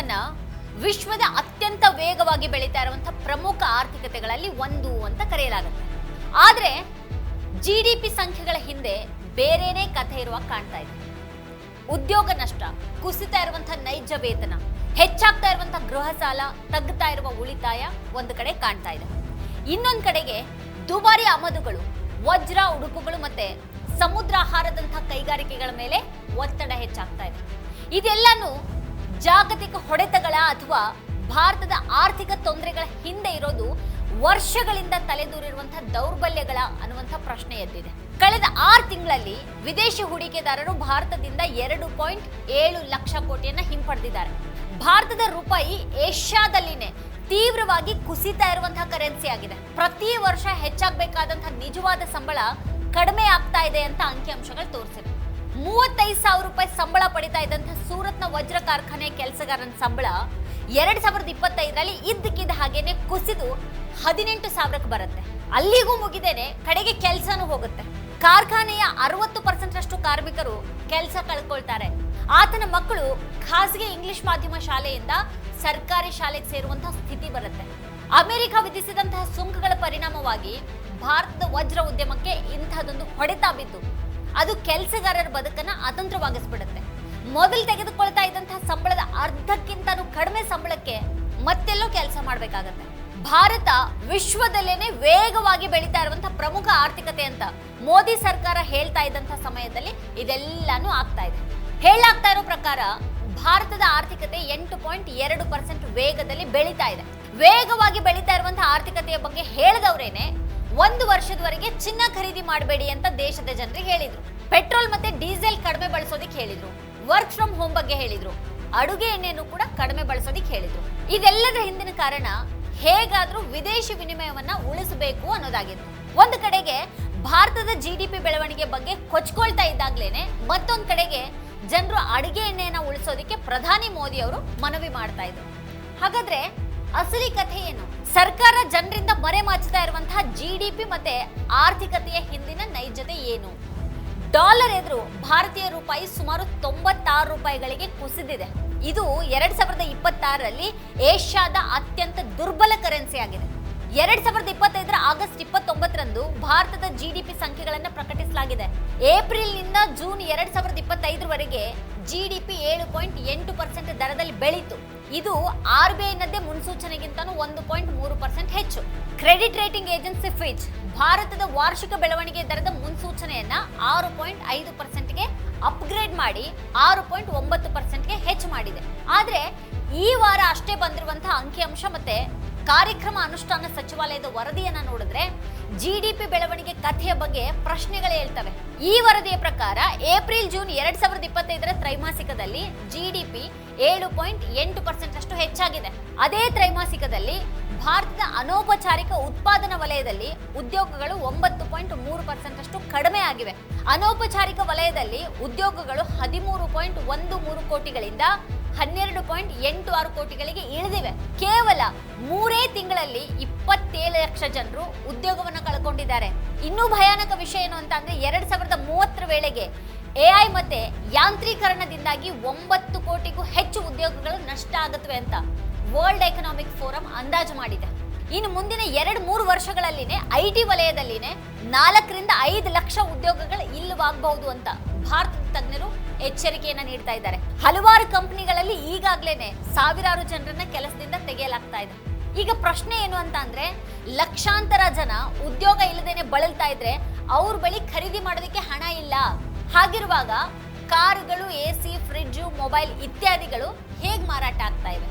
ಭಾರತವನ್ನ ವಿಶ್ವದ ಅತ್ಯಂತ ವೇಗವಾಗಿ ಬೆಳೀತಾ ಇರುವಂತಹ ಪ್ರಮುಖ ಆರ್ಥಿಕತೆಗಳಲ್ಲಿ ಒಂದು ಅಂತ ಕರೆಯಲಾಗುತ್ತೆ. ಆದ್ರೆ ಜಿಡಿಪಿ ಸಂಖ್ಯೆಗಳ ಹಿಂದೆ ಬೇರೆನೇ ಕಥೆ ಇರುವ ಕಾಣ್ತಾ ಇದೆ. ಉದ್ಯೋಗ ನಷ್ಟ, ಕುಸಿತಾ ಇರುವಂತಹ ನೈಜ ವೇತನ, ಹೆಚ್ಚಾಗ್ತಾ ಇರುವಂತಹ ಗೃಹ ಸಾಲ, ತಗ್ತಾ ಇರುವ ಉಳಿತಾಯ ಒಂದು ಕಡೆ ಕಾಣ್ತಾ ಇದೆ. ಇನ್ನೊಂದು ಕಡೆಗೆ ದುಬಾರಿ ಆಮದುಗಳು, ವಜ್ರ, ಉಡುಪುಗಳು ಮತ್ತೆ ಸಮುದ್ರಾಹಾರದಂತಹ ಕೈಗಾರಿಕೆಗಳ ಮೇಲೆ ಒತ್ತಡ ಹೆಚ್ಚಾಗ್ತಾ ಇದೆ. ಇದೆಲ್ಲಾನು ಜಾಗತಿಕ ಹೊಡೆತಗಳ ಅಥವಾ ಭಾರತದ ಆರ್ಥಿಕ ತೊಂದರೆಗಳ ಹಿಂದೆ ಇರೋದು ವರ್ಷಗಳಿಂದ ತಲೆದೂರಿರುವಂತಹ ದೌರ್ಬಲ್ಯಗಳ ಅನ್ನುವಂತಹ ಪ್ರಶ್ನೆ ಎದ್ದಿದೆ. ಕಳೆದ 6 ತಿಂಗಳಲ್ಲಿ ವಿದೇಶಿ ಹೂಡಿಕೆದಾರರು ಭಾರತದಿಂದ 2.7 ಲಕ್ಷ ಕೋಟಿಯನ್ನ ಹಿಂಪಡೆದಿದ್ದಾರೆ. ಭಾರತದ ರೂಪಾಯಿ ಏಷ್ಯಾದಲ್ಲಿನೇ ತೀವ್ರವಾಗಿ ಕುಸಿತಾ ಇರುವಂತಹ ಕರೆನ್ಸಿ ಆಗಿದೆ. ಪ್ರತಿ ವರ್ಷ ಹೆಚ್ಚಾಗಬೇಕಾದಂತಹ ನಿಜವಾದ ಸಂಬಳ ಕಡಿಮೆ ಆಗ್ತಾ ಇದೆ ಅಂತ ಅಂಕಿಅಂಶಗಳು ತೋರಿಸಿವೆ. 35,000 ರೂಪಾಯಿ ಸಂಬಳ ಪಡಿತಾ ಇದ್ದಂತಹ ಸೂರತ್ನ ವಜ್ರ ಕಾರ್ಖಾನೆ ಕೆಲಸಗಾರನ ಸಂಬಳ 2025ರಲ್ಲಿ ಇದ್ದಕ್ಕಿದ್ದ ಹಾಗೇನೆ ಕುಸಿದು 18,000ಕ್ಕೆ ಬರುತ್ತೆ. ಅಲ್ಲಿಗೂ ಮುಗಿದೇನೆ ಕಡೆಗೆ ಕೆಲಸನೂ ಹೋಗುತ್ತೆ. ಕಾರ್ಖಾನೆಯ 60% ಕಾರ್ಮಿಕರು ಕೆಲಸ ಕಳ್ಕೊಳ್ತಾರೆ. ಆತನ ಮಕ್ಕಳು ಖಾಸಗಿ ಇಂಗ್ಲಿಷ್ ಮಾಧ್ಯಮ ಶಾಲೆಯಿಂದ ಸರ್ಕಾರಿ ಶಾಲೆಗೆ ಸೇರುವಂತಹ ಸ್ಥಿತಿ ಬರುತ್ತೆ. ಅಮೆರಿಕ ವಿಧಿಸಿದಂತಹ ಸುಂಕಗಳ ಪರಿಣಾಮವಾಗಿ ಭಾರತದ ವಜ್ರ ಉದ್ಯಮಕ್ಕೆ ಇಂಥದೊಂದು ಹೊಡೆತ ಬಿದ್ದು ಅದು ಕೆಲಸಗಾರರ ಬದುಕನ್ನ ಅತಂತ್ರವಾಗಿಸ್ಬಿಡುತ್ತೆ. ಮೊದಲು ತೆಗೆದುಕೊಳ್ತಾ ಇದ್ದಂತಹ ಸಂಬಳದ ಅರ್ಧಕ್ಕಿಂತನೂ ಕಡಿಮೆ ಸಂಬಳಕ್ಕೆ ಮತ್ತೆಲ್ಲೋ ಕೆಲಸ ಮಾಡಬೇಕಾಗತ್ತೆ. ಭಾರತ ವಿಶ್ವದಲ್ಲೇನೆ ವೇಗವಾಗಿ ಬೆಳೀತಾ ಇರುವಂತಹ ಪ್ರಮುಖ ಆರ್ಥಿಕತೆ ಅಂತ ಮೋದಿ ಸರ್ಕಾರ ಹೇಳ್ತಾ ಇದ್ದಂತಹ ಸಮಯದಲ್ಲಿ ಇದೆಲ್ಲಾನು ಆಗ್ತಾ ಇದೆ. ಹೇಳಲಾಗ್ತಾ ಇರೋ ಪ್ರಕಾರ ಭಾರತದ ಆರ್ಥಿಕತೆ 8.2% ವೇಗದಲ್ಲಿ ಬೆಳೀತಾ ಇದೆ. ವೇಗವಾಗಿ ಬೆಳೀತಾ ಇರುವಂತಹ ಆರ್ಥಿಕತೆಯ ಬಗ್ಗೆ ಹೇಳಿದವರೇನೆ 1 ವರ್ಷದವರೆಗೆ ಚಿನ್ನ ಖರೀದಿ ಮಾಡಬೇಡಿ ಅಂತ ದೇಶದ ಜನರಿಗೆ ಹೇಳಿದ್ರು. ಪೆಟ್ರೋಲ್ ಮತ್ತೆ ಡೀಸೆಲ್ ಕಡಿಮೆ ಬಳಸೋದಿಕ್ ಹೇಳಿದ್ರು. ವರ್ಕ್ ಫ್ರಮ್ ಹೋಮ್ ಬಗ್ಗೆ ಹೇಳಿದ್ರು. ಅಡುಗೆ ಎಣ್ಣೆಯನ್ನು ಕೂಡ ಕಡಿಮೆ ಬಳಸೋದಿಕ್ ಹೇಳಿದ್ರು. ಇದೆಲ್ಲದರ ಹಿಂದಿನ ಕಾರಣ ಹೇಗಾದ್ರೂ ವಿದೇಶಿ ವಿನಿಮಯವನ್ನ ಉಳಿಸಬೇಕು ಅನ್ನೋದಾಗಿತ್ತು. ಒಂದು ಕಡೆಗೆ ಭಾರತದ ಜಿಡಿಪಿ ಬೆಳವಣಿಗೆ ಬಗ್ಗೆ ಕೊಚ್ಕೊಳ್ತಾ ಇದ್ದಾಗ್ಲೇನೆ ಮತ್ತೊಂದು ಕಡೆಗೆ ಜನರು ಅಡುಗೆ ಎಣ್ಣೆಯನ್ನ ಉಳಿಸೋದಿಕ್ಕೆ ಪ್ರಧಾನಿ ಮೋದಿ ಅವರು ಮನವಿ ಮಾಡ್ತಾ ಇದ್ರು. ಹಾಗಾದ್ರೆ ಅಸಲಿ ಕಥೆ ಏನು? ಸರ್ಕಾರ ಜನರಿಂದ ಮರೆಮಾಚುತ್ತಾ ಇರುವಂತಹ ಜಿಡಿಪಿ ಮತ್ತೆ ಆರ್ಥಿಕತೆಯ ಹಿಂದಿನ ನೈಜತೆ ಏನು? ಡಾಲರ್ ಎದುರು ಭಾರತೀಯ ರೂಪಾಯಿ ಸುಮಾರು 96 ರೂಪಾಯಿಗಳಿಗೆ ಕುಸಿದಿದೆ. ಇದು 2026ರಲ್ಲಿ ಏಷ್ಯಾದ ಅತ್ಯಂತ ದುರ್ಬಲ ಕರೆನ್ಸಿ ಆಗಿದೆ. 2025ರ ಆಗಸ್ಟ್ 29ರಂದು ಭಾರತದ ಜಿಡಿಪಿ ಸಂಖ್ಯೆಗಳನ್ನು ಪ್ರಕಟಿಸಲಾಗಿದೆ. ಏಪ್ರಿಲ್ನಿಂದ ಜೂನ್ 2025ವರೆಗೆ ಜಿಡಿಪಿ 7.8% ದರದಲ್ಲಿ ಬೆಳೀತು. ಇದು RBIನದ್ದೇ ಮುನ್ಸೂಚನೆಗಿಂತನೂ 1.3% ಹೆಚ್ಚು. ಕ್ರೆಡಿಟ್ ರೇಟಿಂಗ್ ಏಜೆನ್ಸಿ ಫಿಚ್ ಭಾರತದ ವಾರ್ಷಿಕ ಬೆಳವಣಿಗೆ ದರದ ಮುನ್ಸೂಚನೆಯನ್ನ 6.5%ಗೆ ಅಪ್ಗ್ರೇಡ್ ಮಾಡಿ 6.9%ಗೆ ಹೆಚ್ಚು ಮಾಡಿದೆ. ಆದ್ರೆ ಈ ವಾರ ಅಷ್ಟೇ ಬಂದಿರುವಂತಹ ಅಂಕಿಅಂಶ ಮತ್ತೆ ಕಾರ್ಯಕ್ರಮ ಅನುಷ್ಠಾನ ಸಚಿವಾಲಯದ ವರದಿಯನ್ನ ನೋಡಿದ್ರೆ ಜಿಡಿಪಿ ಬೆಳವಣಿಗೆ ಕಥೆಯ ಬಗ್ಗೆ ಪ್ರಶ್ನೆಗಳೇ ಹೇಳ್ತವೆ. ಈ ವರದಿಯ ಪ್ರಕಾರ ಏಪ್ರಿಲ್ ಜೂನ್ 2025ರ ತ್ರೈಮಾಸಿಕದಲ್ಲಿ ಜಿಡಿಪಿ 7.8% ಅಷ್ಟು ಹೆಚ್ಚಾಗಿದೆ. ಅದೇ ತ್ರೈಮಾಸಿಕದಲ್ಲಿ ಭಾರತದ ಅನೌಪಚಾರಿಕ ಉತ್ಪಾದನಾ ವಲಯದಲ್ಲಿ ಉದ್ಯೋಗಗಳು 9.3% ಅಷ್ಟು ಕಡಿಮೆ ಆಗಿವೆ. ಅನೌಪಚಾರಿಕ ವಲಯದಲ್ಲಿ ಉದ್ಯೋಗಗಳು 13.13 ಕೋಟಿಗಳಿಂದ 12.86 ಕೋಟಿಗಳಿಗೆ ಇಳಿದಿವೆ. ಕೇವಲ 3 ತಿಂಗಳಲ್ಲಿ 27 ಲಕ್ಷ ಜನರು ಉದ್ಯೋಗವನ್ನು ಕಳ್ಕೊಂಡಿದ್ದಾರೆ. ಇನ್ನೂ ಭಯಾನಕ ವಿಷಯ ಏನು ಅಂತ ಅಂದ್ರೆ 2030ರ ವೇಳೆಗೆ AI ಮತ್ತೆ ಯಾಂತ್ರೀಕರಣದಿಂದಾಗಿ 9 ಕೋಟಿಗೂ ಹೆಚ್ಚು ಉದ್ಯೋಗಗಳು ನಷ್ಟ ಆಗುತ್ತವೆ ಅಂತ ವರ್ಲ್ಡ್ ಎಕನಾಮಿಕ್ ಫೋರಂ ಅಂದಾಜು ಮಾಡಿದೆ. ಇನ್ನು ಮುಂದಿನ 2-3 ವರ್ಷಗಳಲ್ಲಿನೇ IT ವಲಯದಲ್ಲಿನೇ 4ರಿಂದ 5 ಲಕ್ಷ ಉದ್ಯೋಗಗಳು ಇಲ್ಲವಾಗಬಹುದು ಅಂತ ಭಾರತದ ತಜ್ಞರು ಎಚ್ಚರಿಕೆಯನ್ನ ನೀಡ್ತಾ ಇದ್ದಾರೆ. ಹಲವಾರು ಕಂಪನಿಗಳಲ್ಲಿ ಈಗಾಗ್ಲೇನೆ ಸಾವಿರಾರು ಜನರನ್ನ ಕೆಲಸದಿಂದ ತೆಗೆಯಲಾಗ್ತಾ ಇದೆ. ಈಗ ಪ್ರಶ್ನೆ ಏನು ಅಂತ ಅಂದ್ರೆ ಲಕ್ಷಾಂತರ ಜನ ಉದ್ಯೋಗ ಇಲ್ಲದೇನೆ ಬಳಲ್ತಾ ಇದ್ರೆ ಅವ್ರ ಬಳಿ ಖರೀದಿ ಮಾಡೋದಕ್ಕೆ ಹಣ ಇಲ್ಲ. ಹಾಗಿರುವಾಗ ಕಾರುಗಳು, AC, ಫ್ರಿಡ್ಜು, ಮೊಬೈಲ್ ಇತ್ಯಾದಿಗಳು ಹೇಗ್ ಮಾರಾಟ ಆಗ್ತಾ ಇವೆ?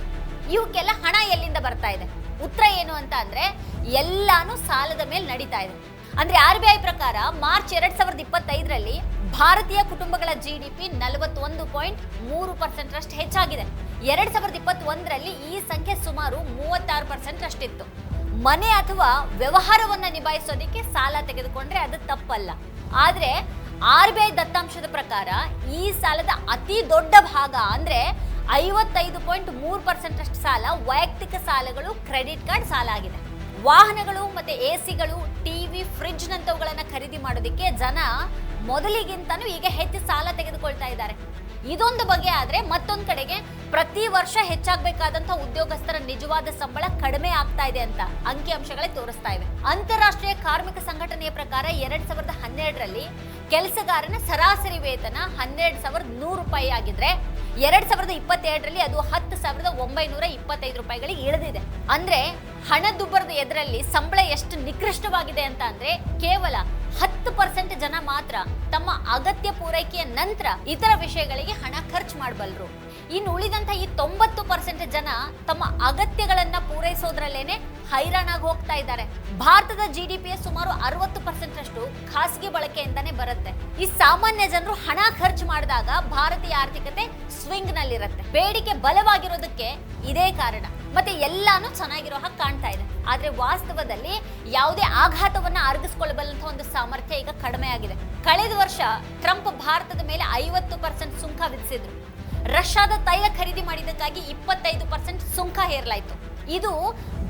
ಇವಕ್ಕೆಲ್ಲ ಹಣ ಎಲ್ಲಿಂದ ಬರ್ತಾ ಇದೆ? ಉತ್ತರ ಏನು ಅಂತ ಅಂದ್ರೆ ಎಲ್ಲಾನು ಸಾಲದ ಮೇಲೆ ನಡೀತಾ ಇದೆ. ಅಂದ್ರೆ RBI ಪ್ರಕಾರ ಮಾರ್ಚ್ 2025ರಲ್ಲಿ ಭಾರತೀಯ ಕುಟುಂಬಗಳ ಜಿಡಿಪಿ 41.3% ಅಷ್ಟು ಹೆಚ್ಚಾಗಿದೆ. 2021ರಲ್ಲಿ ಈ ಸಂಖ್ಯೆ ಸುಮಾರು 36% ಅಷ್ಟಿತ್ತು. ಮನೆ ಅಥವಾ ವ್ಯವಹಾರವನ್ನ ನಿಭಾಯಿಸೋದಕ್ಕೆ ಸಾಲ ತೆಗೆದುಕೊಂಡ್ರೆ ಅದು ತಪ್ಪಲ್ಲ. ಆದ್ರೆ RBI ದತ್ತಾಂಶದ ಪ್ರಕಾರ ಈ ಸಾಲದ ಅತಿ ದೊಡ್ಡ ಭಾಗ ಅಂದ್ರೆ 55.3% ಅಷ್ಟು ಸಾಲ ವೈಯಕ್ತಿಕ ಸಾಲಗಳು, ಕ್ರೆಡಿಟ್ ಕಾರ್ಡ್ ಸಾಲ ಆಗಿದೆ. ವಾಹನಗಳು ಮತ್ತೆ ACಗಳು, ಟಿವಿ, ಫ್ರಿಡ್ಜ್ ನಂತವುಗಳನ್ನ ಖರೀದಿ ಮಾಡೋದಕ್ಕೆ ಜನ ಮೊದಲಿಗಿಂತನೂ ಈಗ ಹೆಚ್ಚು ಸಾಲ ತೆಗೆದುಕೊಳ್ತಾ ಇದ್ದಾರೆ. ಇದೊಂದು ಬಗೆ ಆದ್ರೆ ಮತ್ತೊಂದು ಕಡೆಗೆ ಪ್ರತಿ ವರ್ಷ ಹೆಚ್ಚಾಗಬೇಕಾದಂತಹ ಉದ್ಯೋಗಸ್ಥರ ನಿಜವಾದ ಸಂಬಳ ಕಡಿಮೆ ಆಗ್ತಾ ಇದೆ ಅಂತ ಅಂಕಿಅಂಶಗಳೇ ತೋರಿಸ್ತಾ ಇವೆ. ಅಂತಾರಾಷ್ಟ್ರೀಯ ಕಾರ್ಮಿಕ ಸಂಘಟನೆಯ ಪ್ರಕಾರ 2012ರಲ್ಲಿ ಕೆಲಸಗಾರನ ಸರಾಸರಿ ವೇತನ 12,100 ರೂಪಾಯಿ ಆಗಿದ್ರೆ 2022ರಲ್ಲಿ ಅದು 10,925 ರೂಪಾಯಿಗಳಿಗೆ ಇಳಿದಿದೆ. ಅಂದ್ರೆ ಹಣದುಬ್ಬರದ ಎದುರಲ್ಲಿ ಸಂಬಳ ಎಷ್ಟು ನಿಕೃಷ್ಟವಾಗಿದೆ ಅಂತ ಅಂದ್ರೆ ಕೇವಲ 10% ಜನ ಮಾತ್ರ ತಮ್ಮ ಅಗತ್ಯ ಪೂರೈಕೆಯ ನಂತರ ಇತರ ವಿಷಯಗಳಿಗೆ ಹಣ ಖರ್ಚು ಮಾಡಬಲ್ಲರು. ಇನ್ನು ಉಳಿದಂತ ಈ 90% ಜನ ತಮ್ಮ ಅಗತ್ಯಗಳನ್ನ ಪೂರೈಸೋದ್ರಲ್ಲೇನೆ ಹೈರಾಣಾಗಿ ಹೋಗ್ತಾ ಇದ್ದಾರೆ. ಭಾರತದ GDPಯ ಸುಮಾರು 60% ಖಾಸಗಿ ಬಳಕೆಯಿಂದಾನೇ ಬರುತ್ತೆ. ಈ ಸಾಮಾನ್ಯ ಜನರು ಹಣ ಖರ್ಚು ಮಾಡಿದಾಗ ಭಾರತೀಯ ಆರ್ಥಿಕತೆ ಸ್ವಿಂಗ್ ನಲ್ಲಿರುತ್ತೆ. ಬೇಡಿಕೆ ಬಲವಾಗಿರೋದಕ್ಕೆ ಇದೇ ಕಾರಣ. ಮತ್ತೆ ಎಲ್ಲಾನು ಚೆನ್ನಾಗಿರೋ ಹಾಗೆ ಕಾಣ್ತಾ ಇದೆ. ಆದ್ರೆ ವಾಸ್ತವದಲ್ಲಿ ಯಾವುದೇ ಆಘಾತವನ್ನ ಅರಗಿಸ್ಕೊಳ್ಳಬಲ್ಲಂತ ಒಂದು ಸಾಮರ್ಥ್ಯ ಈಗ ಕಡಿಮೆ ಆಗಿದೆ. ಕಳೆದ ವರ್ಷ ಟ್ರಂಪ್ ಭಾರತದ ಮೇಲೆ 50% ಸುಂಕ ವಿಧಿಸಿದ್ರು. ರಷ್ಯಾದ ತೈಲ ಖರೀದಿ ಮಾಡಿದ್ದಕ್ಕಾಗಿ 25% ಸುಂಕ ಹೇರಲಾಯಿತು. ಇದು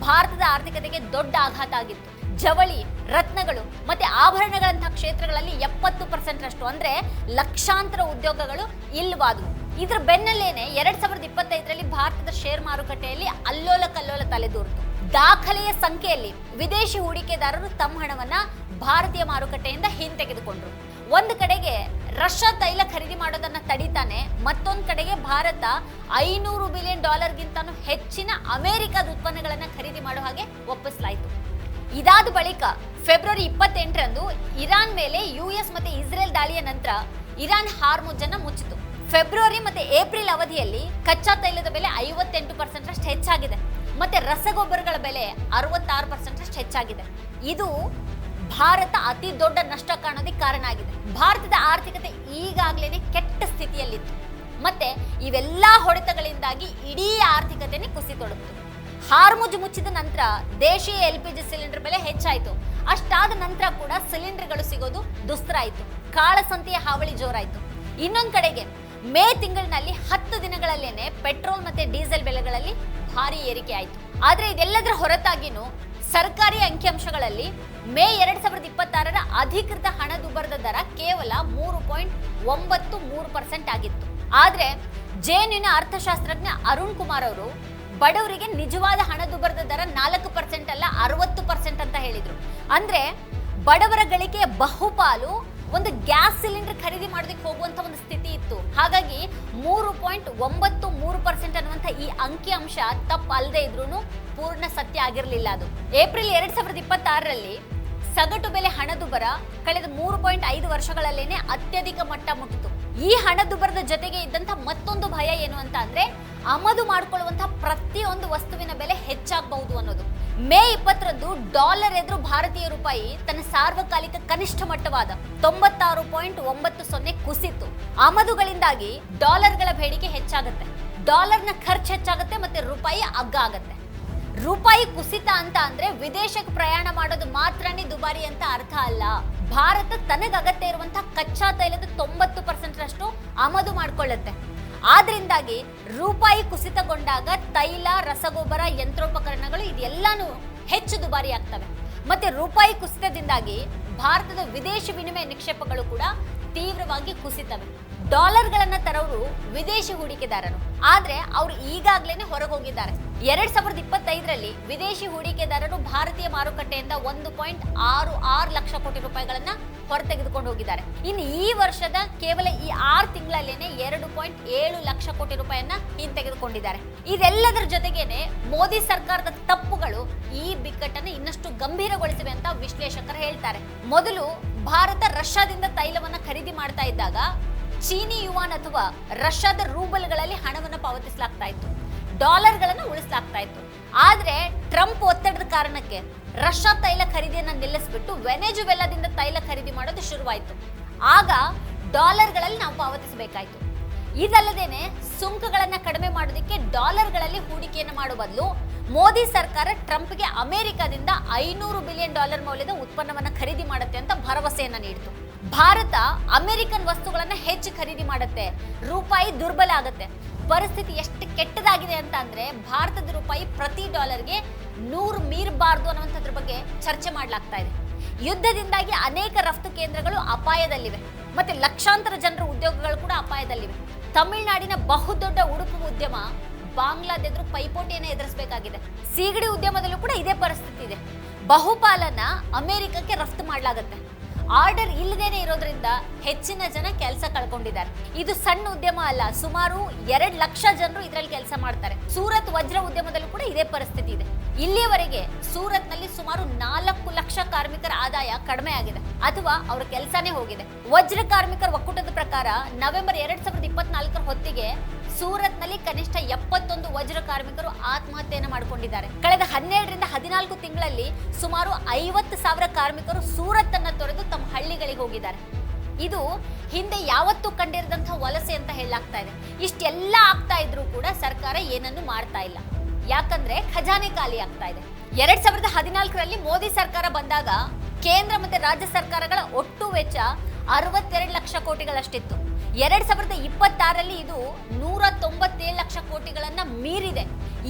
ಭಾರತದ ಆರ್ಥಿಕತೆಗೆ ದೊಡ್ಡ ಆಘಾತ ಆಗಿತ್ತು. ಜವಳಿ, ರತ್ನಗಳು ಮತ್ತೆ ಆಭರಣಗಳಂತಹ ಕ್ಷೇತ್ರಗಳಲ್ಲಿ 70% ಅಂದ್ರೆ ಲಕ್ಷಾಂತರ ಉದ್ಯೋಗಗಳು ಇಲ್ಲವಾದವು. ಇದರ ಬೆನ್ನಲ್ಲೇನೆ 2025ರಲ್ಲಿ ಭಾರತದ ಶೇರ್ ಮಾರುಕಟ್ಟೆಯಲ್ಲಿ ಅಲ್ಲೋಲ ಕಲ್ಲೋಲ ತಲೆದೂರಿತು. ದಾಖಲೆಯ ಸಂಖ್ಯೆಯಲ್ಲಿ ವಿದೇಶಿ ಹೂಡಿಕೆದಾರರು ತಮ್ಮ ಹಣವನ್ನ ಭಾರತೀಯ ಮಾರುಕಟ್ಟೆಯಿಂದ ಹಿಂತೆಗೆದುಕೊಂಡ್ರು. ಒಂದು ಕಡೆಗೆ ರಷ್ಯಾ ತೈಲ ಖರೀದಿ ಮಾಡೋದನ್ನ ತಡಿತಾನೆ, ಮತ್ತೊಂದು ಕಡೆಗೆ ಭಾರತ $500 ಬಿಲಿಯನ್ ಗಿಂತನೂ ಹೆಚ್ಚಿನ ಅಮೆರಿಕದ ಉತ್ಪನ್ನಗಳನ್ನ ಖರೀದಿ ಮಾಡೋ ಹಾಗೆ ಒಪ್ಪಿಸಲಾಯಿತು. ಇದಾದ ಬಳಿಕ ಫೆಬ್ರವರಿ 28ರಂದು ಇರಾನ್ ಮೇಲೆ US ಮತ್ತೆ ಇಸ್ರೇಲ್ ದಾಳಿಯ ನಂತರ ಇರಾನ್ ಹಾರ್ಮುಜ್ ಅನ್ನ ಮುಚ್ಚಿತು. ಫೆಬ್ರವರಿ ಮತ್ತೆ ಏಪ್ರಿಲ್ ಅವಧಿಯಲ್ಲಿ ಕಚ್ಚಾ ತೈಲದ ಬೆಲೆ 58% ಹೆಚ್ಚಾಗಿದೆ. ಮತ್ತೆ ರಸಗೊಬ್ಬರಗಳ ಬೆಲೆ 66% ಹೆಚ್ಚಾಗಿದೆ. ಇದು ಭಾರತ ಅತಿ ದೊಡ್ಡ ನಷ್ಟ ಕಾಣೋದಕ್ಕೆ ಕಾರಣ ಆಗಿದೆ. ಭಾರತದ ಆರ್ಥಿಕತೆ ಈಗಾಗಲೇ ಕೆಟ್ಟ ಸ್ಥಿತಿಯಲ್ಲಿತ್ತು. ಮತ್ತೆ ಇವೆಲ್ಲಾ ಹೊಡೆತಗಳಿಂದಾಗಿ ಇಡೀ ಆರ್ಥಿಕತೆನೇ ಕುಸಿತೊಡಗಿತು. ಹಾರ್ಮುಜ್ ಮುಚ್ಚಿದ ನಂತರ ದೇಶೀಯ LPG ಸಿಲಿಂಡರ್ ಬೆಲೆ ಹೆಚ್ಚಾಯಿತು. ಅಷ್ಟಾದ ನಂತರ ಕೂಡ ಸಿಲಿಂಡರ್ಗಳು ಸಿಗೋದು ದುಸ್ತರಾಯಿತು. ಕಾಳಸಂತೆಯ ಹಾವಳಿ ಜೋರಾಯಿತು. ಇನ್ನೊಂದು ಕಡೆಗೆ ಮೇ ತಿಂಗಳಿನಲ್ಲಿ 10 ದಿನಗಳಲ್ಲೇನೆ ಪೆಟ್ರೋಲ್ ಮತ್ತೆ ಡೀಸೆಲ್ ಬೆಲೆಗಳಲ್ಲಿ ಭಾರಿ ಏರಿಕೆ ಆಯಿತು. ಆದ್ರೆ ಇದೆಲ್ಲದರ ಹೊರತಾಗಿನೂ ಸರ್ಕಾರಿ ಅಂಕಿಅಂಶಗಳಲ್ಲಿ ಮೇ 2026ರ ಅಧಿಕೃತ ಹಣದುಬ್ಬರದ ದರ ಕೇವಲ 3.93% ಆಗಿತ್ತು. ಆದ್ರೆ ಜೆಎನ್ಯುನ ಅರ್ಥಶಾಸ್ತ್ರಜ್ಞ ಅರುಣ್ ಕುಮಾರ್ ಅವರು ಬಡವರಿಗೆ ನಿಜವಾದ ಹಣದುಬ್ಬರದ ದರ 4% ಅಲ್ಲ 60% ಅಂತ ಹೇಳಿದ್ರು. ಅಂದ್ರೆ ಬಡವರ ಗಳಿಕೆಯ ಬಹುಪಾಲು ಒಂದು ಗ್ಯಾಸ್ ಸಿಲಿಂಡರ್ ಖರೀದಿ ಮಾಡೋದಕ್ಕೆ ಹೋಗುವಂತ ಒಂದು ಸ್ಥಿತಿ ಇತ್ತು. ಹಾಗಾಗಿ 3.93% ಅನ್ನುವಂಥ ಈ ಅಂಕಿಅಂಶ ತಪ್ಪಲ್ಲದೆ ಇದ್ರೂ ಪೂರ್ಣ ಸತ್ಯ ಆಗಿರಲಿಲ್ಲ. ಅದು ಏಪ್ರಿಲ್ 2026ರಲ್ಲಿ ಸಗಟು ಬೆಲೆ ಹಣದುಬ್ಬರ ಕಳೆದ 3.5 ವರ್ಷಗಳಲ್ಲೇನೆ ಅತ್ಯಧಿಕ ಮಟ್ಟ ಮುಟ್ಟಿತು. ಈ ಹಣದುಬ್ಬರದ ಜೊತೆಗೆ ಇದ್ದಂತ ಮತ್ತೊಂದು ಭಯ ಏನು ಅಂತ ಅಂದ್ರೆ ಆಮದು ಮಾಡಿಕೊಳ್ಳುವಂತಹ ಪ್ರತಿಯೊಂದು ವಸ್ತುವಿನ ಬೆಲೆ ಹೆಚ್ಚಾಗಬಹುದು ಅನ್ನೋದು. ಮೇ 20ರಂದು ಡಾಲರ್ ಎದುರು ಭಾರತೀಯ ರೂಪಾಯಿ ತನ್ನ ಸಾರ್ವಕಾಲಿಕ ಕನಿಷ್ಠ ಮಟ್ಟವಾದ 96.90 ಕುಸಿತು. ಆಮದುಗಳಿಂದಾಗಿ ಡಾಲರ್ಗಳ ಬೇಡಿಕೆ ಹೆಚ್ಚಾಗುತ್ತೆ, ಡಾಲರ್ನ ಖರ್ಚು ಹೆಚ್ಚಾಗುತ್ತೆ, ಮತ್ತೆ ರೂಪಾಯಿ ಅಗ್ಗ ಆಗತ್ತೆ. ರೂಪಾಯಿ ಕುಸಿತ ಅಂತ ಅಂದ್ರೆ ವಿದೇಶಕ್ಕೆ ಪ್ರಯಾಣ ಮಾಡೋದು ಮಾತ್ರನೇ ದುಬಾರಿ ಅಂತ ಅರ್ಥ ಅಲ್ಲ. ಭಾರತ ತನಗ ಅಗತ್ಯ ಇರುವಂತಹ ಕಚ್ಚಾ ತೈಲದ 90%ರಷ್ಟು ಆಮದು ಮಾಡಿಕೊಳ್ಳುತ್ತೆ. ಆದ್ರಿಂದಾಗಿ ರೂಪಾಯಿ ಕುಸಿತಗೊಂಡಾಗ ತೈಲ, ರಸಗೊಬ್ಬರ, ಯಂತ್ರೋಪಕರಣಗಳು ಇದೆಲ್ಲಾನು ಹೆಚ್ಚು ದುಬಾರಿ ಆಗ್ತವೆ. ಮತ್ತೆ ರೂಪಾಯಿ ಕುಸಿತದಿಂದಾಗಿ ಭಾರತದ ವಿದೇಶಿ ವಿನಿಮಯ ನಿಕ್ಷೇಪಗಳು ಕೂಡ ತೀವ್ರವಾಗಿ ಕುಸಿತವೆ. ಡಾಲರ್ಗಳನ್ನ ತರೋರು ವಿದೇಶಿ ಹೂಡಿಕೆದಾರರು, ಆದ್ರೆ ಅವರು ಈಗಾಗ್ಲೇನೆ ಹೊರಗೆ ಹೋಗಿದ್ದಾರೆ. 2025ರಲ್ಲಿ ವಿದೇಶಿ ಹೂಡಿಕೆದಾರರು ಭಾರತೀಯ ಮಾರುಕಟ್ಟೆಯಿಂದ 1.66 ಲಕ್ಷ ಕೋಟಿ ರೂಪಾಯಿಗಳನ್ನ ಹೊರತೆಗೆದುಕೊಂಡು ಹೋಗಿದ್ದಾರೆ. ಇನ್ನು ಈ ವರ್ಷದ ಕೇವಲ ಈ 6 ತಿಂಗಳಲ್ಲೇನೆ 2.7 ಲಕ್ಷ ಕೋಟಿ ರೂಪಾಯಿಯನ್ನ ಹಿಂತೆಗೆದುಕೊಂಡಿದ್ದಾರೆ. ಇದೆಲ್ಲದರ ಜೊತೆಗೇನೆ ಮೋದಿ ಸರ್ಕಾರದ ತಪ್ಪುಗಳು ಈ ಬಿಕ್ಕಟ್ಟನ್ನು ಇನ್ನಷ್ಟು ಗಂಭೀರಗೊಳಿಸಿವೆ ಅಂತ ವಿಶ್ಲೇಷಕರು ಹೇಳ್ತಾರೆ. ಮೊದಲು ಭಾರತ ರಷ್ಯಾದಿಂದ ತೈಲವನ್ನ ಖರೀದಿ ಮಾಡ್ತಾ ಇದ್ದಾಗ ಚೀನಿ ಯುವಾನ್ ಅಥವಾ ರಷ್ಯಾದ ರೂಬಲ್ಗಳಲ್ಲಿ ಹಣವನ್ನು ಪಾವತಿಸಲಾಗ್ತಾ ಇತ್ತು, ಡಾಲರ್ಗಳನ್ನು ಉಳಿಸಲಾಗ್ತಾ ಇತ್ತು. ಆದ್ರೆ ಟ್ರಂಪ್ ಒತ್ತಡದ ಕಾರಣಕ್ಕೆ ರಷ್ಯಾ ತೈಲ ಖರೀದಿಯನ್ನ ನಿಲ್ಲಿಸ್ಬಿಟ್ಟು ವೆನೆಜುವೆಲಾದಿಂದ ತೈಲ ಖರೀದಿ ಮಾಡೋದು ಶುರುವಾಯಿತು. ಆಗ ಡಾಲರ್ಗಳಲ್ಲಿ ನಾವು ಪಾವತಿಸಬೇಕಾಯಿತು. ಇದಲ್ಲದೇನೆ ಸುಂಕಗಳನ್ನ ಕಡಿಮೆ ಮಾಡೋದಕ್ಕೆ ಡಾಲರ್ಗಳಲ್ಲಿ ಹೂಡಿಕೆಯನ್ನು ಮಾಡೋ ಬದಲು ಮೋದಿ ಸರ್ಕಾರ ಟ್ರಂಪ್ಗೆ ಅಮೆರಿಕದಿಂದ $500 ಬಿಲಿಯನ್ ಮೌಲ್ಯದ ಉತ್ಪನ್ನವನ್ನ ಖರೀದಿ ಮಾಡುತ್ತೆ ಅಂತ ಭರವಸೆಯನ್ನ ನೀಡಿತು. ಭಾರತ ಅಮೆರಿಕನ್ ವಸ್ತುಗಳನ್ನ ಹೆಚ್ಚು ಖರೀದಿ ಮಾಡುತ್ತೆ, ರೂಪಾಯಿ ದುರ್ಬಲ ಆಗುತ್ತೆ. ಪರಿಸ್ಥಿತಿ ಎಷ್ಟು ಕೆಟ್ಟದಾಗಿದೆ ಅಂತ ಅಂದ್ರೆ ಭಾರತದ ರೂಪಾಯಿ ಪ್ರತಿ ಡಾಲರ್ಗೆ 100 ಮೀರಬಾರ್ದು ಅನ್ನುವಂಥದ್ರ ಬಗ್ಗೆ ಚರ್ಚೆ ಮಾಡಲಾಗ್ತಾ ಇದೆ. ಯುದ್ಧದಿಂದಾಗಿ ಅನೇಕ ರಫ್ತು ಕೇಂದ್ರಗಳು ಅಪಾಯದಲ್ಲಿವೆ, ಮತ್ತೆ ಲಕ್ಷಾಂತರ ಜನರ ಉದ್ಯೋಗಗಳು ಕೂಡ ಅಪಾಯದಲ್ಲಿವೆ. ತಮಿಳುನಾಡಿನ ಬಹುದೊಡ್ಡ ಉಡುಪು ಉದ್ಯಮ ಬಾಂಗ್ಲಾದೆದುರು ಪೈಪೋಟಿಯನ್ನು ಎದುರಿಸಬೇಕಾಗಿದೆ. ಸೀಗಡಿ ಉದ್ಯಮದಲ್ಲೂ ಕೂಡ ಇದೇ ಪರಿಸ್ಥಿತಿ ಇದೆ. ಬಹುಪಾಲನ್ನ ಅಮೆರಿಕಕ್ಕೆ ರಫ್ತು ಮಾಡಲಾಗುತ್ತೆ. ಆರ್ಡರ್ ಇಲ್ಲದೇನೆ ಇರೋದ್ರಿಂದ ಹೆಚ್ಚಿನ ಜನ ಕೆಲಸ ಕಳ್ಕೊಂಡಿದ್ದಾರೆ. ಇದು ಸಣ್ಣ ಉದ್ಯಮ ಅಲ್ಲ, ಸುಮಾರು 2 ಲಕ್ಷ ಜನರು ಇದರಲ್ಲಿ ಕೆಲಸ ಮಾಡ್ತಾರೆ. ಸೂರತ್ ವಜ್ರ ಉದ್ಯಮದಲ್ಲೂ ಕೂಡ ಇದೇ ಪರಿಸ್ಥಿತಿ ಇದೆ. ಇಲ್ಲಿಯವರೆಗೆ ಸೂರತ್ನಲ್ಲಿ ಸುಮಾರು 4 ಲಕ್ಷ ಕಾರ್ಮಿಕರ ಆದಾಯ ಕಡಿಮೆ ಆಗಿದೆ ಅಥವಾ ಅವರ ಕೆಲಸನೇ ಹೋಗಿದೆ. ವಜ್ರ ಕಾರ್ಮಿಕರ ಒಕ್ಕೂಟದ ಪ್ರಕಾರ ನವೆಂಬರ್ 2024 ಹೊತ್ತಿಗೆ ಸೂರತ್ನಲ್ಲಿ ಕನಿಷ್ಠ 71 ವಜ್ರ ಕಾರ್ಮಿಕರು ಆತ್ಮಹತ್ಯೆಯನ್ನು ಮಾಡಿಕೊಂಡಿದ್ದಾರೆ. ಕಳೆದ 12 ರಿಂದ 14 ತಿಂಗಳಲ್ಲಿ ಸುಮಾರು 50,000 ಕಾರ್ಮಿಕರು ಸೂರತ್ ಅನ್ನು ತೊರೆದು ತಮ್ಮ ಹಳ್ಳಿಗಳಿಗೆ ಹೋಗಿದ್ದಾರೆ. ಇದು ಹಿಂದೆ ಯಾವತ್ತೂ ಕಂಡಿರದಂತಹ ವಲಸೆ ಅಂತ ಹೇಳಲಾಗ್ತಾ ಇದೆ. ಇಷ್ಟೆಲ್ಲ ಆಗ್ತಾ ಇದ್ರೂ ಕೂಡ ಸರ್ಕಾರ ಏನನ್ನು ಮಾಡ್ತಾ ಇಲ್ಲ. ಯಾಕಂದ್ರೆ ಖಜಾನೆ ಖಾಲಿ ಆಗ್ತಾ ಇದೆ. 2014ರಲ್ಲಿ ಮೋದಿ ಸರ್ಕಾರ ಬಂದಾಗ ಕೇಂದ್ರ ಮತ್ತೆ ರಾಜ್ಯ ಸರ್ಕಾರಗಳ ಒಟ್ಟು ವೆಚ್ಚ 62 ಲಕ್ಷ ಕೋಟಿಗಳಷ್ಟಿತ್ತು. 2026ರಲ್ಲಿ ಇದು 197 ಲಕ್ಷ ಕೋಟಿಗಳನ್ನ ಮೀರಿದೆ.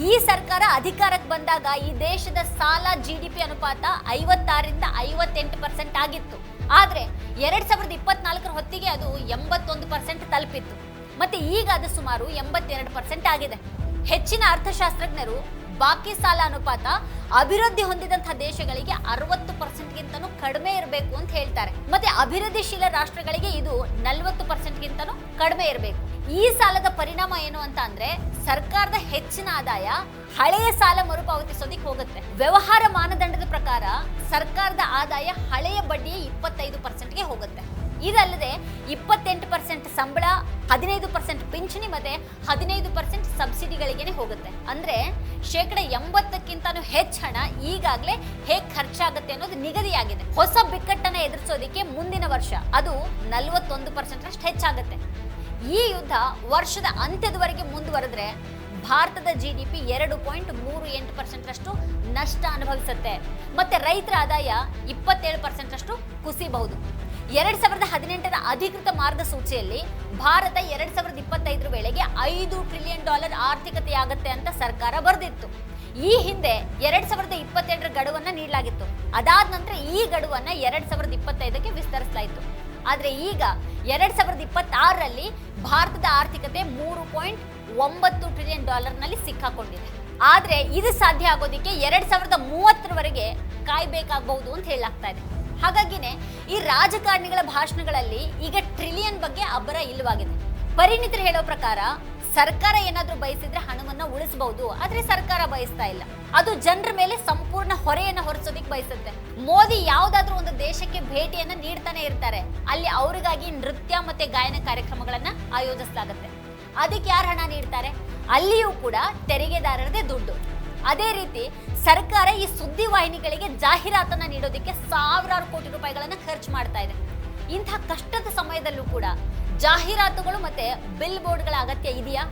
ಈ ಸರ್ಕಾರ ಅಧಿಕಾರಕ್ಕೆ ಬಂದಾಗ ಈ ದೇಶದ ಸಾಲ GDP ಅನುಪಾತ 56 ರಿಂದ 58% ಆಗಿತ್ತು. ಆದ್ರೆ 2024 ಹೊತ್ತಿಗೆ ಅದು 81% ತಲುಪಿತ್ತು. ಮತ್ತೆ ಈಗ ಅದು ಸುಮಾರು 82% ಆಗಿದೆ. ಹೆಚ್ಚಿನ ಅರ್ಥಶಾಸ್ತ್ರಜ್ಞರು ಬಾಕಿ ಸಾಲ ಅನುಪಾತ ಅಭಿವೃದ್ಧಿ ಹೊಂದಿದಂತಹ ದೇಶಗಳಿಗೆ 60%ಗಿಂತನೂ ಕಡಿಮೆ ಇರಬೇಕು ಅಂತ ಹೇಳ್ತಾರೆ. ಮತ್ತೆ ಅಭಿವೃದ್ಧಿಶೀಲ ರಾಷ್ಟ್ರಗಳಿಗೆ ಇದು 40%ಗಿಂತನೂ ಕಡಿಮೆ ಇರಬೇಕು. ಈ ಸಾಲದ ಪರಿಣಾಮ ಏನು ಅಂತ ಅಂದ್ರೆ ಸರ್ಕಾರದ ಹೆಚ್ಚಿನ ಆದಾಯ ಹಳೆಯ ಸಾಲ ಮರುಪಾವತಿಸೋದಿಕ್ಕೆ ಹೋಗುತ್ತೆ. ವ್ಯವಹಾರ ಮಾನದಂಡದ ಪ್ರಕಾರ ಸರ್ಕಾರದ ಆದಾಯ ಹಳೆಯ ಬಡ್ಡಿಯ 25%ಗೆ ಹೋಗುತ್ತೆ. ಇದಲ್ಲದೆ 28% ಸಂಬಳ, 15% ಪಿಂಚಣಿ ಮತ್ತೆ 15% ಸಬ್ಸಿಡಿಗಳಿಗೇನೆ ಹೋಗುತ್ತೆ. ಅಂದ್ರೆ 80%ಕ್ಕಿಂತನೂ ಹೆಚ್ಚು ಹಣ ಈಗಾಗಲೇ ಹೇಗೆ ಖರ್ಚಾಗುತ್ತೆ ಅನ್ನೋದು ನಿಗದಿಯಾಗಿದೆ. ಹೊಸ ಬಿಕ್ಕಟ್ಟನ್ನ ಎದುರಿಸೋದಿಕ್ಕೆ ಮುಂದಿನ ವರ್ಷ ಅದು 41% ಅಷ್ಟು ಹೆಚ್ಚಾಗುತ್ತೆ. ಈ ಯುದ್ಧ ವರ್ಷದ ಅಂತ್ಯದವರೆಗೆ ಮುಂದುವರೆದ್ರೆ ಭಾರತದ GDP 2.38% ಅಷ್ಟು ನಷ್ಟ ಅನುಭವಿಸುತ್ತೆ. ಮತ್ತೆ ರೈತರ ಆದಾಯ 27% ಅಷ್ಟು ಕುಸಿಬಹುದು. 2018ರ ಅಧಿಕೃತ ಮಾರ್ಗಸೂಚಿಯಲ್ಲಿ ಭಾರತ 2025 ವೇಳೆಗೆ $5 ಟ್ರಿಲಿಯನ್ ಆರ್ಥಿಕತೆಯಾಗುತ್ತೆ ಅಂತ ಸರ್ಕಾರ ಬರೆದಿತ್ತು. ಈ ಹಿಂದೆ 2022ರ ಗಡುವನ್ನ ನೀಡಲಾಗಿತ್ತು. ಅದಾದ ನಂತರ ಈ ಗಡುವನ್ನ 2025ಕ್ಕೆ ವಿಸ್ತರಿಸಲಾಯಿತು. ಆದ್ರೆ ಈಗ 2026ರಲ್ಲಿ ಭಾರತದ ಆರ್ಥಿಕತೆ $3.9 ಟ್ರಿಲಿಯನ್ ನಲ್ಲಿ ಸಿಕ್ಕಾಕೊಂಡಿದೆ. ಆದ್ರೆ ಇದು ಸಾಧ್ಯ ಆಗೋದಿಕ್ಕೆ 2030ರವರೆಗೆ ಕಾಯ್ಬೇಕಾಗಬಹುದು ಅಂತ ಹೇಳಲಾಗ್ತಾ ಇದೆ. ಹಾಗಾಗಿನೇ ಈ ರಾಜಕಾರಣಿಗಳ ಭಾಷಣಗಳಲ್ಲಿ ಈಗ ಟ್ರಿಲಿಯನ್ ಬಗ್ಗೆ ಅಬ್ಬರ ಇಲ್ಲವಾಗಿದೆ. ಪರಿಣಿತರು ಹೇಳೋ ಪ್ರಕಾರ ಸರ್ಕಾರ ಏನಾದ್ರೂ ಬಯಸಿದ್ರೆ ಹಣವನ್ನ ಉಳಿಸಬಹುದು, ಆದ್ರೆ ಸರ್ಕಾರ ಬಯಸ್ತಾ ಇಲ್ಲ. ಅದು ಜನರ ಮೇಲೆ ಸಂಪೂರ್ಣ ಹೊರೆಯನ್ನ ಹೊರಿಸೋದಿಕ್ ಬಯಸುತ್ತೆ. ಮೋದಿ ಯಾವ್ದಾದ್ರೂ ಒಂದು ದೇಶಕ್ಕೆ ಭೇಟಿಯನ್ನ ನೀಡ್ತಾನೆ ಇರ್ತಾರೆ. ಅಲ್ಲಿ ಅವರಿಗಾಗಿ ನೃತ್ಯ ಮತ್ತೆ ಗಾಯನ ಕಾರ್ಯಕ್ರಮಗಳನ್ನ ಆಯೋಜಿಸಲಾಗುತ್ತೆ. ಅದಕ್ಕೆ ಯಾರು ಹಣ ನೀಡ್ತಾರೆ? ಅಲ್ಲಿಯೂ ಕೂಡ ತೆರಿಗೆದಾರರದೇ ದುಡ್ಡು. ಅದೇ ರೀತಿ ಸರ್ಕಾರ ಈ ಸುದ್ದಿ ವಾಹಿನಿಗಳಿಗೆ ಜಾಹೀರಾತನ್ನ ನೀಡೋದಕ್ಕೆ ಸಾವಿರಾರು ಕೋಟಿ ರೂಪಾಯಿಗಳನ್ನ ಖರ್ಚು ಮಾಡ್ತಾ ಇದೆ. ಇಂಥ ಕಷ್ಟದ ಸಮಯದಲ್ಲೂ ಕೂಡ ಜಾಹೀರಾತುಗಳು ಮತ್ತೆ ಬಿಲ್ ಬೋರ್ಡ್ಗಳ ಅಗತ್ಯ ಇದೆಯಾ?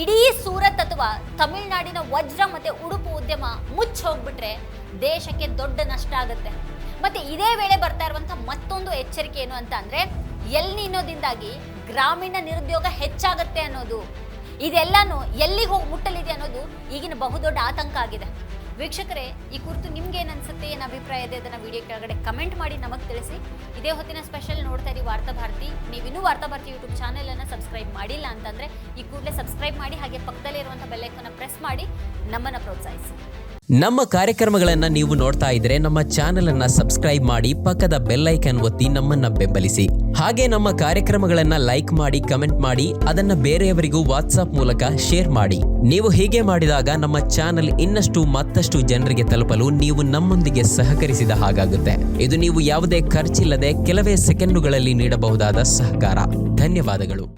ಇಡೀ ಸೂರತ್ ಅಥವಾ ತಮಿಳುನಾಡಿನ ವಜ್ರ ಮತ್ತೆ ಉಡುಪು ಉದ್ಯಮ ಮುಚ್ಚಿ ಹೋಗ್ಬಿಟ್ರೆ ದೇಶಕ್ಕೆ ದೊಡ್ಡ ನಷ್ಟ ಆಗುತ್ತೆ. ಮತ್ತೆ ಇದೇ ವೇಳೆ ಬರ್ತಾ ಇರುವಂತಹ ಮತ್ತೊಂದು ಎಚ್ಚರಿಕೆ ಏನು ಅಂತ ಅಂದ್ರೆ ಎಲ್ ನಿನೋದಿಂದಾಗಿ ಗ್ರಾಮೀಣ ನಿರುದ್ಯೋಗ ಹೆಚ್ಚಾಗತ್ತೆ ಅನ್ನೋದು. ಇದೆಲ್ಲಾನು ಎಲ್ಲಿಗೆ ಹೋಗಿ ಮುಟ್ಟಲಿದೆ ಅನ್ನೋದು ಈಗಿನ ಬಹುದೊಡ್ಡ ಆತಂಕ ಆಗಿದೆ. ವೀಕ್ಷಕರೇ, ಈ ಕುರಿತು ನಿಮ್ಗೆ ಏನ್ ಅನ್ಸುತ್ತೆ, ಏನ್ ಅಭಿಪ್ರಾಯ ಇದೆ ಅದನ್ನ ವಿಡಿಯೋ ಕೆಳಗಡೆ ಕಮೆಂಟ್ ಮಾಡಿ ನಮಗೆ ತಿಳಿಸಿ. ಇದೇ ಹೊತ್ತಿನ ಸ್ಪೆಷಲ್ ನೋಡ್ತಾ ಇರಿ ವಾರ್ತಾ ಭಾರತಿ. ನೀವಿನ್ನೂ ವಾರ್ತಾ ಭಾರತಿ ಯೂಟ್ಯೂಬ್ ಚಾನೆಲ್ ಅನ್ನ ಸಬ್ಸ್ಕ್ರೈಬ್ ಮಾಡಿಲ್ಲ ಅಂತಂದ್ರೆ ಈ ಕೂಡಲೇ ಸಬ್ಸ್ಕ್ರೈಬ್ ಮಾಡಿ, ಹಾಗೆ ಪಕ್ಕದಲ್ಲೇ ಇರುವಂತಹ ಬೆಲ್ ಐಕಾನ್ ಪ್ರೆಸ್ ಮಾಡಿ ನಮ್ಮನ್ನ ಪ್ರೋತ್ಸಾಹಿಸಿ. ನಮ್ಮ ಕಾರ್ಯಕ್ರಮಗಳನ್ನ ನೀವು ನೋಡ್ತಾ ಇದ್ರೆ ನಮ್ಮ ಚಾನೆಲ್ ಅನ್ನ ಸಬ್ಸ್ಕ್ರೈಬ್ ಮಾಡಿ, ಪಕ್ಕದ ಬೆಲ್ ಐಕಾನ್ ಒತ್ತಿ ನಮ್ಮನ್ನ ಬೆಂಬಲಿಸಿ. ಹಾಗೆ ನಮ್ಮ ಕಾರ್ಯಕ್ರಮಗಳನ್ನ ಲೈಕ್ ಮಾಡಿ, ಕಮೆಂಟ್ ಮಾಡಿ, ಅದನ್ನ ಬೇರೆಯವರಿಗೂ ವಾಟ್ಸ್ಆಪ್ ಮೂಲಕ ಶೇರ್ ಮಾಡಿ. ನೀವು ಹೀಗೆ ಮಾಡಿದಾಗ ನಮ್ಮ ಚಾನೆಲ್ ಇನ್ನಷ್ಟು ಮತ್ತಷ್ಟು ಜನರಿಗೆ ತಲುಪಲು ನೀವು ನಮ್ಮೊಂದಿಗೆ ಸಹಕರಿಸಿದ ಹಾಗಾಗುತ್ತೆ. ಇದು ನೀವು ಯಾವುದೇ ಖರ್ಚಿಲ್ಲದೆ ಕೆಲವೇ ಸೆಕೆಂಡುಗಳಲ್ಲಿ ನೀಡಬಹುದಾದ ಸಹಕಾರ. ಧನ್ಯವಾದಗಳು.